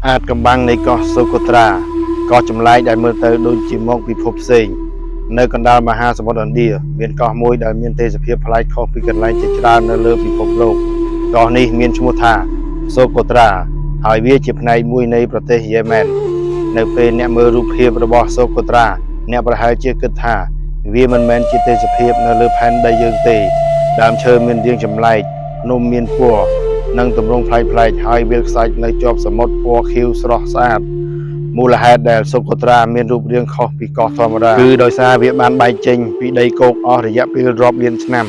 អាចកំបាំងនៃកោះសូកូត្រាកោះចម្លែកដែលមើលទៅដូចជាមកពិភពផ្សេងនៅកណ្ដាលមហាសមុទ្រឥណ្ឌាមានកោះមួយដែលមានទេសភាពប្លែកខុសពីកន្លែងជាច្រើននៅលើពិភពលោកកោះនេះមានឈ្មោះថាសូកូត្រាហើយវាជាផ្នែកមួយនៃប្រទេសយេម៉ែននៅពេលអ្នកមើលរូបភាពរបស់សូកូត្រាអ្នកប្រហែលជាគិតថាវាមិនមែនជាទេសភាពនៅលើផែនដីយើងទេដើមឈើមានរាងចម្លែកភ្នំមានពណ៌និងទម្រង់ប្លែកៗហើយវាលខ្សាច់នៅជាប់សមុទ្រពណ៌ខៀវស្រស់ស្អាតមូលហេតុដែលសូកូត្រាមានរូបរាងខុសពីកោះធម្មតាគឺដោយសារវាបានបែកចេញពីដីគោកអស់រយៈពេលរាប់លានឆ្នាំ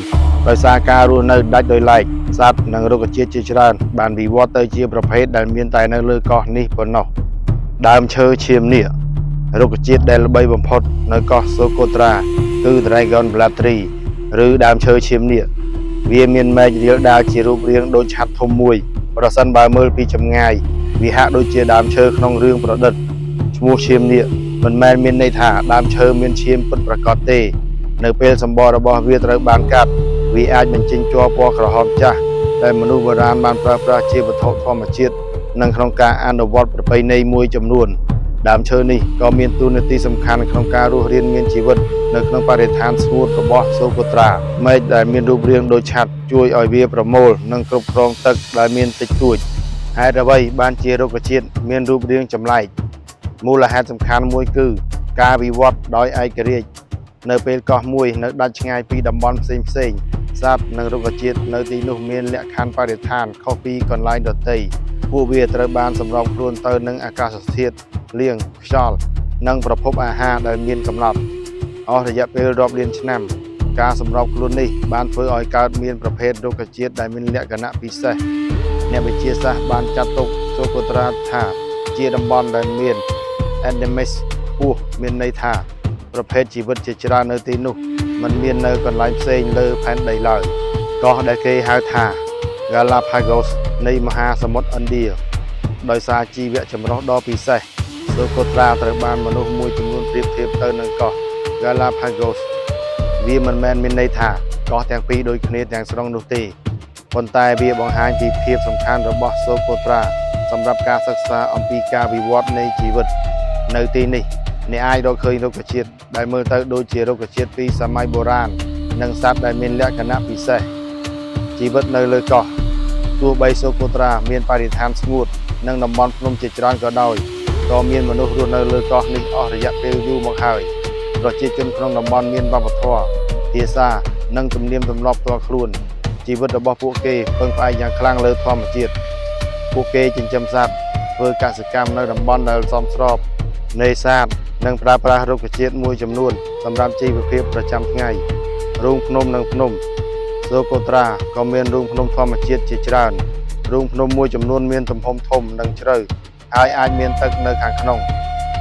ដោយសារការរស់នៅដាច់ដោយឡែកសត្វនិងរុក្ខជាតិជាច្រើនបានវិវត្តទៅជាប្រភេទដែលមានតែនៅលើកោះនេះប៉ុណ្ណោះដើមឈើឈាមនេះរុក្ខជាតិដែលល្បីបំផុតនៅកោះសូកូត្រាគឺ Dragon Blood Tree ឬដើមឈើឈាមនេះវាមានមែករាលដាលជារូបរាងដូចឆ័ត្រធំមួយប្រសិនបើមើលពីចម្ងាយវាហាក់ដូចជាដើមឈើក្នុងរឿងប្រឌិតឈ្មោះឈាមនេះមិនមែនមានន័យថាដើមឈើមានឈាមពិតប្រាកដទេនៅពេលសម្បករបស់វាត្រូវបានកាត់វាអាចបញ្ចេញជ័រពណ៌ក្រហមចាស់ដែលមនុស្សបុរាណបានប្រើប្រាស់ជាវត្ថុធម្មជាតិនិងក្នុងការអនុវត្តប្រពៃណីមួយចំនួនដើមឈើនេះក៏មានតួនាទីសំខាន់ក្នុងការរស់រានមានជីវិតនៅក្នុងបរិស្ថានស្ងួតរបស់សូកូត្រាមែកដែលមានរូបរាងដូចឆ័ត្រជួយឲ្យវាប្រមូលនិងគ្រប់គ្រងទឹកដែលមានតិចតួចហេតុអ្វីបានជារុក្ខជាតិមានរូបរាងចម្លែកមូលហេតុសំខាន់មួយគឺការវិវត្តដោយឯករាជ្យនៅពេលកោះមួយនៅដាច់ឆ្ងាយពីតំបន់ផ្សេងសត្វនិងរុក្ខជាតិនៅទីនោះមានលក្ខខណ្ឌបរិស្ថានខុសពីកន្លែងដទៃពួកវាត្រូវបានសម្របខ្លួនទៅនឹងអាកាសធាតុលៀងខ្យល់និងប្រភពអាហារដែលមានកំណត់អស់រយៈពេលរាប់លានឆ្នាំការសម្របខ្លួននេះបានធ្វើឲ្យកើតមានប្រភេទរុក្ខជាតិដែលមានលក្ខណៈពិសេសអ្នកវិទ្យាសាស្ត្របានចាត់ទុកសូកូត្រាថាជាតំបន់ដែលមាន Endemic ពោះមានន័យថាប្រភេទជីវិតជាច្រើននៅទីនោះមិនមាននៅកន្លែងផ្សេងលើផែនដីឡើយកោះដែលគេហៅថា Galapagos នៃមហាសមុទ្រឥណ្ឌាដោយសារជីវៈចម្រុះដ៏ពិសេសសូកូត្រាត្រូវបានមនុស្សមួយចំនួនប្រៀបធៀបទៅនឹងកោះ Galapagos វាមិនមែនមានន័យថាកោះទាំងពីរដូចគ្នាទាំងស្រុងនោះទេប៉ុន្តែវាបង្ហាញពីភាពសំខាន់របស់សូកូត្រាសម្រាប់ការសិក្សាអំពីការវិវត្តនៃជីវិតនៅទីនេះអ្នកអាចរកឃើញរុក្ខជាតិដែលមើលទៅដូចជារុក្ខជាតិពីសម័យបុរាណនិងសត្វដែលមានលក្ខណៈពិសេសជីវិតនៅលើកោះទោះបីសូកូត្រាមានបរិស្ថានស្ងួតនិងតំបន់ភ្នំជាច្រើនក៏ដោយក៏មានមនុស្សរស់នៅលើកោះនេះអស់រយៈពេលយូរមកហើយប្រជាជនក្នុងតំបន់មានវប្បធម៌ភាសានិងទំនៀមទម្លាប់ផ្ទាល់ខ្លួនជីវិតរបស់ពួកគេពឹងផ្អែកយ៉ាងខ្លាំងលើធម្មជាតិពួកគេចិញ្ចឹមសត្វធ្វើកសិកម្មនៅតំបន់ដែលសមស្របនេសាទនិងប្រើប្រាស់រុក្ខជាតិមួយចំនួនសម្រាប់ជីវភាពប្រចាំថ្ងៃរូងភ្នំនិងភ្នំសូកូត្រាក៏មានរូងភ្នំធម្មជាតិជាច្រើនរូងភ្នំមួយចំនួនមានទំហំធំនិងជ្រៅហើយអាចមានទឹកនៅខាងក្នុង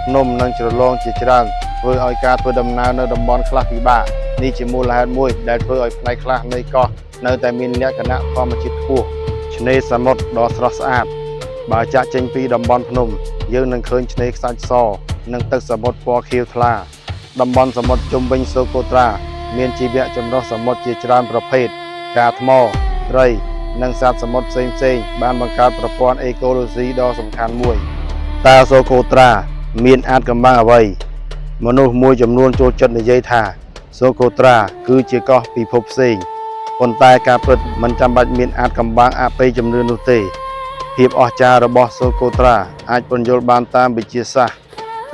ភ្នំនិងជ្រលងជាច្រើនធ្វើឲ្យការធ្វើដំណើរនៅតំបន់ខ្លះពិបាកនេះជាមូលហេតុមួយដែលធ្វើឲ្យផ្នែកខ្លះនៃកោះនៅតែមានលក្ខណៈធម្មជាតិខ្ពស់ឆ្នេរសមុទ្រដ៏ស្រស់ស្អាតបើចាក់ចេញពីតំបន់ភ្នំយើងនឹងឃើញឆ្នេរខ្សាច់សនិងទឹកសមុទ្រពណ៌ខៀវថ្លាតំបន់សមុទ្រជុំវិញសូកូត្រាមានជីវៈចម្រុះសមុទ្រជាច្រើនប្រភេទការថ្មត្រីនិងសត្វសមុទ្រផ្សេងៗបានបង្កើតប្រព័ន្ធអេកូឡូស៊ីដ៏សំខាន់មួយតើសូកូត្រាមានអាចកំបាំងអ្វីមនុស្សមួយចំនួនចូលចិត្តនិយាយថាសូកូត្រាគឺជាកោះពិភពផ្សេងប៉ុន្តែការពិតមិនចាំបាច់មានអាចកំបាំងអបិយជំនឿនោះទេភាពអស្ចារ្យរបស់សូកូត្រាអាចពន្យល់បានតាមវិទ្យាសាស្ត្រ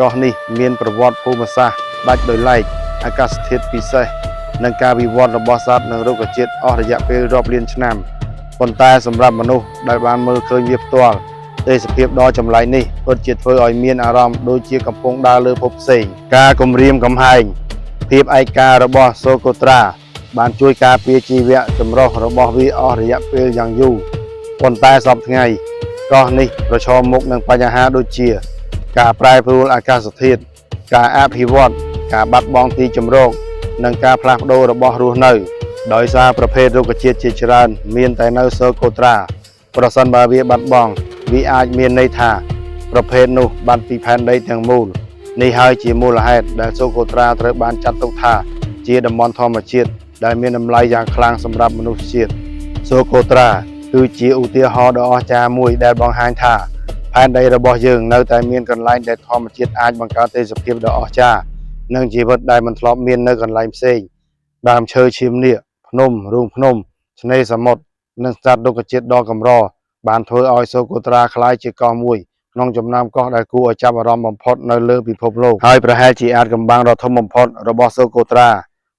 កោះនេះមានប្រវត្តិភូមិសាស្ត្រដាច់ដោយឡែកអាកាសធាតុពិសេសនិងការវិវត្តរបស់សត្វនិងរុក្ខជាតិអស់រយៈពេលរាប់លានឆ្នាំប៉ុន្តែសម្រាប់មនុស្សដែលបានមើលឃើញវាផ្ទាល់ទេសភាពដ៏ចម្លែកនេះពិតជាធ្វើឲ្យមានអារម្មណ៍ដូចជាកំពុងដើរលើភពផ្សេងការគំរាមកំហែងភាពឯការបស់សូកូត្រាបានជួយការពារជីវៈចម្រុះរបស់វាអស់រយៈពេលយ៉ាងយូរប៉ុន្តែសពថ្ងៃកោះនេះប្រឈមមុខនឹងបញ្ហាដូចជាការប្រែប្រួលអាកាសធាតុការអភិវឌ្ឍការបាត់បង់ទីជម្រកនិងការផ្លាស់ប្ដូររបស់រស់នៅដោយសារប្រភេទរុក្ខជាតិជាច្រើនមានតែនៅសូកូត្រាប្រសិនបើវាបាត់បង់វាអាចមានន័យថាប្រភេទនោះបាត់ពីផែនដីទាំងមូលនេះហើយជាមូលហេតុដែលសូកូត្រាត្រូវបានចាត់ទុកថាជាតំបន់ធម្មជាតិដែលមានតម្លៃយ៉ាងខ្លាំងសម្រាប់មនុស្សជាតិសូកូត្រាគឺជាឧទាហរណ៍ដ៏អស្ចារ្យមួយដែលបង្ហាញថា ផែនដីរបស់យើងនៅតែមានកន្លែងដែលធម្មជាតិអាចបង្កើតទេសភាពដ៏អស្ចារ្យនិងជីវិតដែលមិនធ្លាប់មាននៅកន្លែងផ្សេងដើមឈើឈាមនាគភ្នំរូងភ្នំឆ្នេរសមុទ្រនិងសត្វរុក្ខជាតិដ៏កម្របានធ្វើឲ្យសូកូត្រាក្លាយជាកោះមួយក្នុងចំណោមកោះដែលគួរឲ្យចាប់អារម្មណ៍បំផុតនៅលើពិភពលោកហើយប្រហែលជាអាចកំបាំងដ៏ធំបំផុតរបស់សូកូត្រា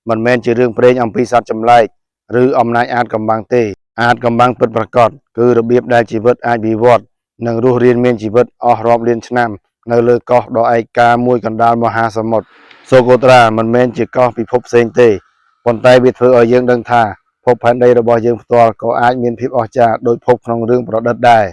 មិនមែនជារឿងព្រេងអំពីសត្វចម្លែកឬអំណាចអាចកំបាំងទេអាចកំបាំងពិតប្រាកដគឺរបៀបដែលជីវិតអាចវិវត្តនិងរស់រានមានជីវិតអស់រាប់លានឆ្នាំនៅលើកោះដ៏ឯកាមួយកណ្ដាលមហាសមុទ្រសូកូត្រាមិនមែនជាកោះពិភពផ្សេងទេប៉ុន្តែវាធ្វើឲ្យយើងដឹងថាភពផែនដីរបស់យើងផ្ទាល់ក៏អាចមានភាពអស្ចារ្យដូចភពក្នុងរឿងប្រឌិតដែរ